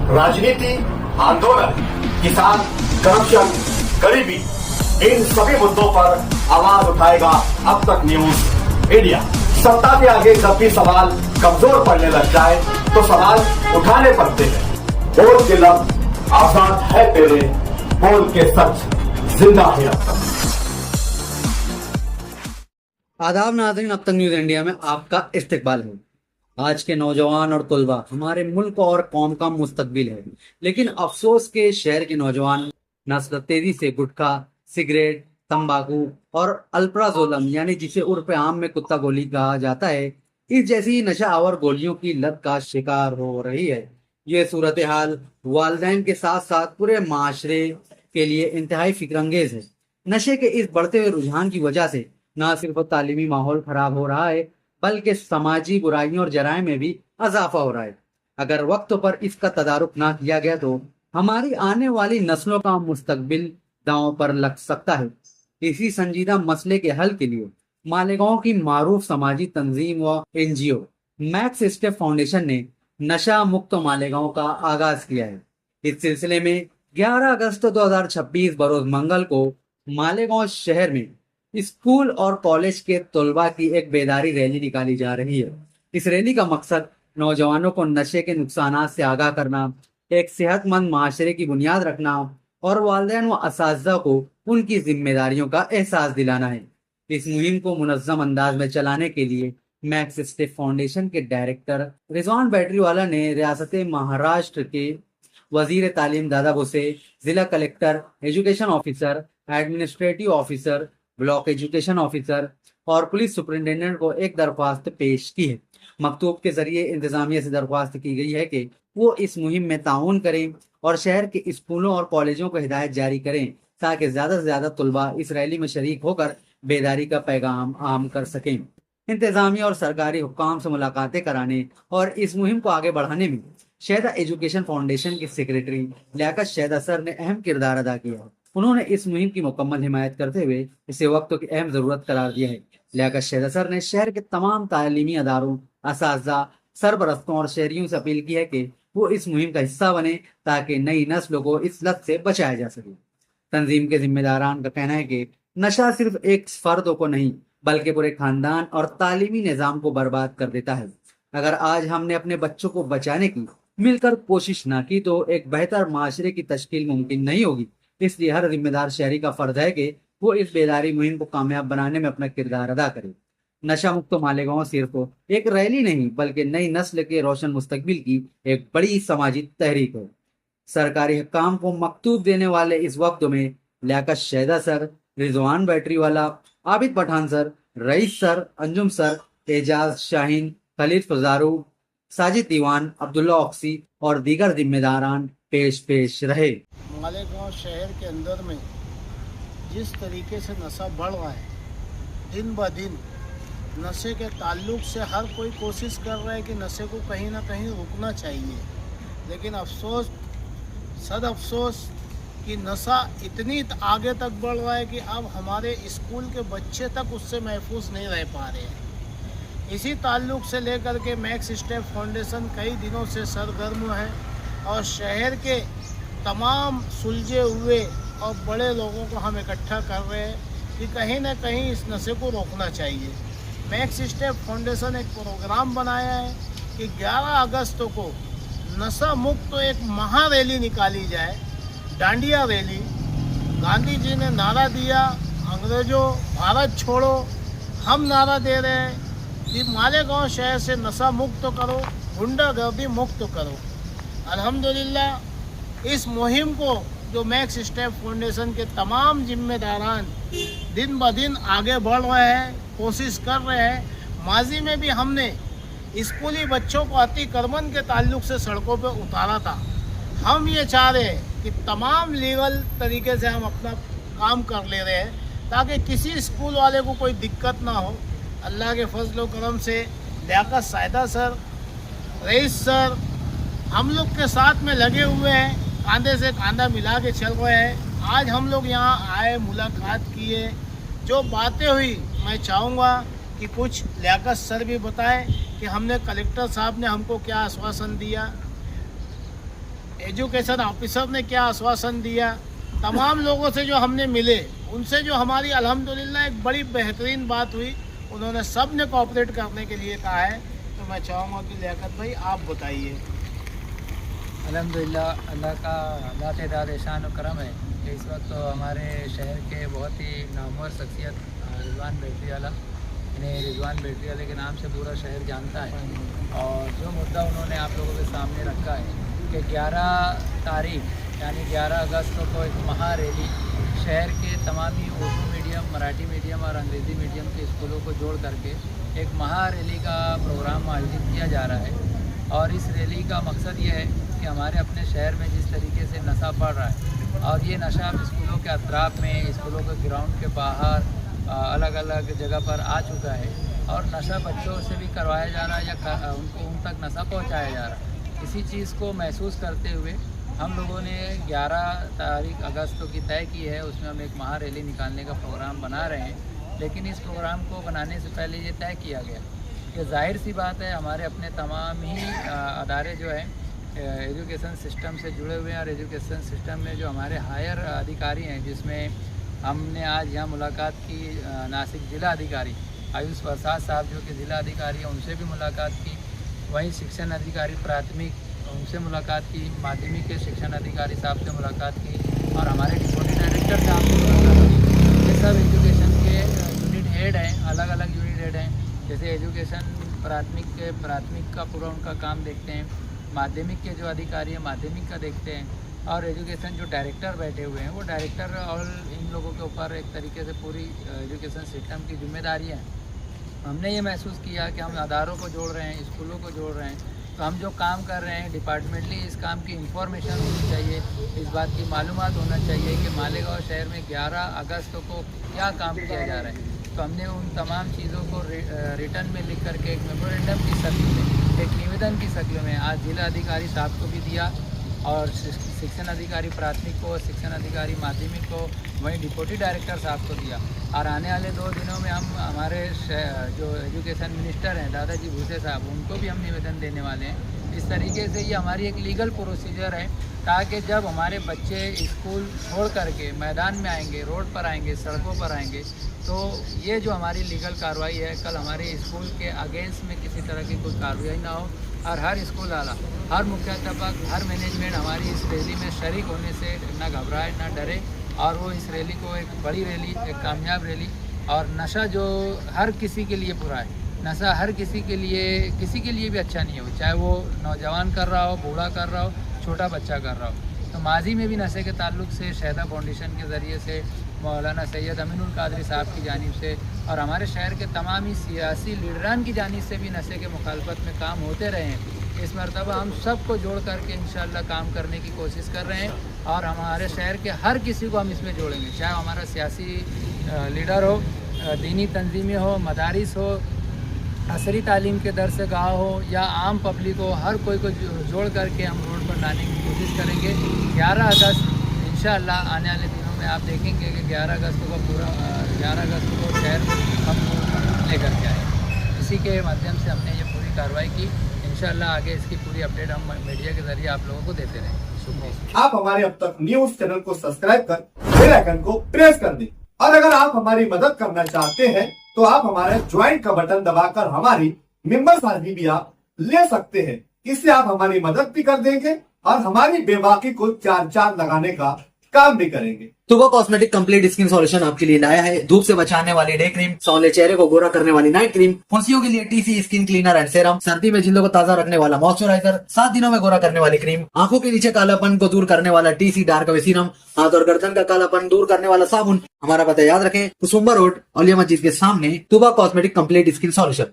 राजनीति, आंदोलन, किसान, करप्शन, गरीबी, इन सभी मुद्दों पर आवाज उठाएगा अब तक न्यूज इंडिया। सत्ता के आगे जब भी सवाल कमजोर पड़ने लग जाए तो सवाल उठाने पड़ते हैं। बोल के लफ्ज आजाद है तेरे, बोल के सच जिंदा है अब तक। आदाब नाज़रीन, अब तक न्यूज़ इंडिया में आपका इस्तकबाल है। आज के नौजवान और तलबा हमारे मुल्क और कौम का मुस्तकबिल है, लेकिन अफसोस के शहर के नौजवान नस्ल तेजी से गुटखा, सिगरेट, तंबाकू और अल्प्राजोलम यानी जिसे उर्फ आम में कुत्ता गोली कहा जाता है, इस जैसी नशा आवर गोलियों की लत का शिकार हो रही है। ये सूरत हाल वालिदैन के साथ साथ पूरे माशरे के लिए इंतहाई फिक्रंगेज है। नशे के इस बढ़ते हुए रुझान की वजह से न सिर्फ तालीमी माहौल खराब हो रहा है, बल्कि समाजी बुराइयों और जराइम में भी इजाफा हो रहा है। अगर वक्त पर इसका तदारुक ना किया गया तो हमारी आने वाली नस्लों का मुस्तकबिल दांव पर लग सकता है। इसी संजीदा मसले के हल के लिए मालेगांव की मारूफ समाजी तंजीम व NGO मैक्स स्टेप फाउंडेशन ने नशा मुक्त मालेगांव का आगाज किया है। इस सिलसिले में 11 अगस्त 2026 बरोज मंगल को मालेगांव शहर में स्कूल और कॉलेज के तलबा की एक बेदारी रैली निकाली जा रही है। इस रैली का मकसद नौजवानों को नशे के नुकसानात से आगाह करना, एक सेहतमंद माशरे की बुनियाद रखना और वालिदैन व असातिज़ा को उनकी जिम्मेदारियों का एहसास दिलाना है। इस मुहिम को मुनज़्ज़म अंदाज में चलाने के लिए मैक्स स्टेप फाउंडेशन के डायरेक्टर रिजवान बैटरीवाला ने रियासत महाराष्ट्र के वजीर तालीम दादा भुसे, जिला collector, education officer, administrative officer, block education officer और पुलिस सुपरिटेंडेंट को एक दरख्वास्त पेश की है। मकतूब के जरिए इंतजामिया से दरख्वास्त की गई है कि वो इस मुहिम में ताउन करें और शहर के स्कूलों और कॉलेजों को हिदायत जारी करें ताकि ज़्यादा से ज़्यादा तलबा इस रैली में शरीक होकर बेदारी का पैगाम आम कर सकें। इंतजामिया और सरकारी हुक्काम से मुलाकातें कराने और इस मुहिम को आगे बढ़ाने में शहदा एजुकेशन फाउंडेशन के सेक्रेटरी लियाकत शहदा सर ने अहम किरदार अदा किया है। उन्होंने इस मुहिम की मुकम्मल हिमायत करते हुए इसे वक्त की अहम ज़रूरत करार दिया है। लियाकत शहदा सर ने शहर के तमाम तालीमी अदारों, असातिज़ा, सरबरस्तों और शहरियों से अपील की है कि वो इस मुहिम का हिस्सा बने ताकि नई नस्ल को इस लत से बचाया जा सके। तंजीम के जिम्मेदारान का कहना है कि नशा सिर्फ एक फर्द को नहीं बल्कि पूरे खानदान और तालीमी निज़ाम को बर्बाद कर देता है। अगर आज हमने अपने बच्चों को बचाने की मिलकर कोशिश ना की तो एक बेहतर माशरे की तश्कील मुमकिन नहीं होगी। इसलिए हर जिम्मेदार शहरी का फर्ज है कि वो इस बेदारी मुहिम को कामयाब बनाने में अपना किरदार अदा करे। नशा मुक्त मालेगांव सिर्फ एक रैली नहीं बल्कि नई नस्ल के रोशन मुस्तकबिल की एक बड़ी समाजी तहरीक है। सरकारी काम को मकतूब देने वाले इस वक्त में Liaquat शहदा sir, Rizwan बैटरीवाला, Abid Pathan sir, rice sir, Anjum sir, Ejaz Shaheen, Khalil फजारू, Sajid दीवान, अब्दुल्ला ऑक्सी और दीगर जिम्मेदारान पेश रहे। मालेगांव शहर के अंदर में जिस तरीके से नशा बढ़ रहा है, दिन ब दिन नशे के ताल्लुक से हर कोई कोशिश कर रहा है कि नशे को कहीं ना कहीं रोकना चाहिए, लेकिन अफसोस सद अफसोस कि नशा इतनी आगे तक बढ़ रहा है कि अब हमारे स्कूल के बच्चे तक उससे महफूज नहीं रह पा रहे हैं। इसी ताल्लुक से लेकर के मैक्स स्टेप फाउंडेशन कई दिनों से सरगर्म है और शहर के तमाम सुलझे हुए और बड़े लोगों को हम इकट्ठा कर रहे हैं कि कहीं ना कहीं इस नशे को रोकना चाहिए। मैक्स स्टेप फाउंडेशन एक प्रोग्राम बनाया है कि 11 अगस्त को नशा मुक्त एक महा रैली निकाली जाए, डांडिया रैली। गांधी जी ने नारा दिया, अंग्रेजों भारत छोड़ो, हम नारा दे रहे हैं कि मालेगांव शहर से नशा मुक्त करो, गुंडागर्दी मुक्त करो। अल्हम्दुलिल्लाह इस मुहिम को जो मैक्स स्टेप फाउंडेशन के तमाम जिम्मेदारान दिन ब दिन आगे बढ़ रहे हैं, कोशिश कर रहे हैं। माजी में भी हमने स्कूली बच्चों को अतिक्रमण के ताल्लुक से सड़कों पर उतारा था। हम ये चाह रहे हैं कि तमाम लीगल तरीके से हम अपना काम कर ले रहे हैं ताकि किसी स्कूल वाले को कोई दिक्कत ना हो। अल्लाह के फजल व करम से लियाकत शहदा सर, रईस सर हम लोग के साथ में लगे हुए हैं, कांधे से कांधा मिला के चल रहे हैं। आज हम लोग यहाँ आए, मुलाकात किए, जो बातें हुई मैं चाहूँगा कि कुछ लियाकत सर भी बताएं कि हमने कलेक्टर साहब ने हमको क्या आश्वासन दिया। एजुकेशन ऑफिसर ने क्या आश्वासन दिया, तमाम लोगों से जो हमने मिले उनसे जो हमारी अल्हम्दुलिल्लाह एक बड़ी बेहतरीन बात हुई। उन्होंने सब ने कोऑपरेट करने के लिए कहा है। तो मैं चाहूँगा कि लियाकत भाई आप बताइए। अल्हम्दुलिल्लाह अल्लाह का लातेदार एहसान और करम है कि इस वक्त तो हमारे शहर के बहुत ही नामवर शख्सियत रिजवान बैटरी वाला, इन्हें रिजवान बैटरी वाले के नाम से पूरा शहर जानता है। और जो मुद्दा उन्होंने आप लोगों के सामने रखा है कि 11 तारीख यानी 11 अगस्त को एक महा रैली शहर के तमामी उर्दू मीडियम, मराठी मीडियम और अंग्रेज़ी मीडियम के स्कूलों को जोड़ करके एक महा रैली का प्रोग्राम आयोजित किया जा रहा है। और इस रैली का मकसद ये है कि हमारे अपने शहर में जिस तरीके से नशा बढ़ रहा है और ये नशा स्कूलों के अतराफ में, स्कूलों के ग्राउंड के बाहर अलग अलग जगह पर आ चुका है और नशा बच्चों से भी करवाया जा रहा है या उनको उन तक नशा पहुंचाया जा रहा है। इसी चीज़ को महसूस करते हुए हम लोगों ने 11 तारीख अगस्त की तय की है। उसमें हम एक महा रैली निकालने का प्रोग्राम बना रहे हैं। लेकिन इस प्रोग्राम को बनाने से पहले ये तय किया गया कि जाहिर सी बात है हमारे अपने तमाम ही अदारे जो हैं एजुकेशन सिस्टम से जुड़े हुए हैं और एजुकेशन सिस्टम में जो हमारे हायर अधिकारी हैं, जिसमें हमने आज यहाँ मुलाकात की नासिक ज़िला अधिकारी आयुष प्रसाद साहब जो कि ज़िला अधिकारी हैं, उनसे भी मुलाकात की। वहीं शिक्षण अधिकारी प्राथमिक, उनसे मुलाकात की। माध्यमिक के शिक्षण अधिकारी साहब से मुलाकात की और हमारे डिप्टी डायरेक्टर साहब से मुलाकात की। ये सब एजुकेशन के यूनिट हेड हैं, अलग अलग यूनिट हेड हैं। जैसे एजुकेशन प्राथमिक का पूरा उनका काम देखते हैं, माध्यमिक के जो अधिकारी हैं माध्यमिक का देखते हैं और एजुकेशन जो डायरेक्टर बैठे हुए हैं वो डायरेक्टर और इन लोगों के ऊपर एक तरीके से पूरी एजुकेशन सिस्टम की जिम्मेदारी है। हमने ये महसूस किया कि हम अदारों को जोड़ रहे हैं, स्कूलों को जोड़ रहे हैं, तो हम जो काम कर रहे हैं डिपार्टमेंटली इस काम की इंफॉर्मेशन होनी चाहिए, इस बात की मालूमात होना चाहिए कि मालेगांव शहर में 11 अगस्त को क्या काम किया जा रहा है। तो हमने उन तमाम चीज़ों को रिटर्न में लिख करके एक मेमोरेंडम की शक्ल में, एक निवेदन की शक्ल में आज जिला अधिकारी साहब को भी दिया और शिक्षण अधिकारी प्राथमिक को, शिक्षण अधिकारी माध्यमिक को, वहीं डिप्टी डायरेक्टर साहब को दिया। और आने वाले 2 दिनों में हम हमारे जो एजुकेशन मिनिस्टर हैं दादाजी भूसे साहब, उनको भी हम निवेदन देने वाले हैं। इस तरीके से ये हमारी एक लीगल प्रोसीजर है ताकि जब हमारे बच्चे स्कूल छोड़ करके मैदान में आएंगे, रोड पर आएंगे, सड़कों पर आएंगे, तो ये जो हमारी लीगल कार्रवाई है कल हमारे स्कूल के अगेंस्ट में किसी तरह की कोई कार्रवाई ना हो और हर स्कूल वाला, हर मुख्याध्यापक, हर मैनेजमेंट हमारी इस रैली में शरीक होने से ना घबराए ना डरे और वो इस रैली को एक बड़ी रैली, एक कामयाब रैली। और नशा जो हर किसी के लिए बुरा है, नशा हर किसी के लिए भी अच्छा नहीं हो, चाहे वो नौजवान कर रहा हो, बूढ़ा कर रहा हो, छोटा बच्चा कर रहा हो। तो माजी में भी नशे के ताल्लुक से शहदा फाउंडेशन के ज़रिए से मौलाना सैयद अमीनुल कादरी साहब की जानिब से और हमारे शहर के तमाम ही सियासी लीडरान की जानिब से भी नशे के मुखालफत में काम होते रहे हैं। इस मरतबा हम सबको जोड़ करके इंशाअल्लाह काम करने की कोशिश कर रहे हैं और हमारे शहर के हर किसी को हम इसमें जोड़ेंगे, चाहे हमारा सियासी लीडर हो, दीनी तंजीमें हो, मदारिस हो, असरी तालीम के दर से गाँव हो या आम पब्लिक हो, हर कोई को जोड़ करके हम रोड पर लाने की कोशिश करेंगे। 11 अगस्त इंशाअल्लाह आने वाले दिनों में आप देखेंगे कि 11 अगस्त को पूरा 11 अगस्त को शहर हम लेकर के आए। इसी के माध्यम से हमने ये पूरी कार्रवाई की। इंशाअल्लाह आगे इसकी पूरी अपडेट हम मीडिया के जरिए आप लोगों को देते रहेंगे। शुक्रिया। आप हमारे अब तक न्यूज चैनल को सब्सक्राइब कर बेल आइकन को प्रेस कर दें और अगर आप हमारी मदद करना चाहते हैं तो आप हमारे ज्वाइन का बटन दबाकर हमारी मेंबर साझी भी आप ले सकते हैं। इससे आप हमारी मदद भी कर देंगे और हमारी बेबाकी को 4 चांद लगाने का काम भी करेंगे। तुबा कॉस्मेटिक कंप्लीट स्किन सॉल्यूशन आपके लिए लाया है धूप से बचाने वाली डे क्रीम, सौंले चेहरे को गोरा करने वाली नाइट क्रीम, फुंसियों के लिए TC skin cleaner and serum, सर्दी में जिल्दों को ताजा रखने वाला मॉइस्चराइजर, 7 दिनों में गोरा करने वाली क्रीम, आंखों के नीचे कालापन को दूर करने वाला टीसी डार्क वे सीरम, हाथ और गर्दन का कालापन दूर करने वाला साबुन। हमारा पता याद रखें, कुसुम्बा रोड, औलिया मस्जिद के सामने, तुबा कॉस्मेटिक कंप्लीट स्किन सॉल्यूशन।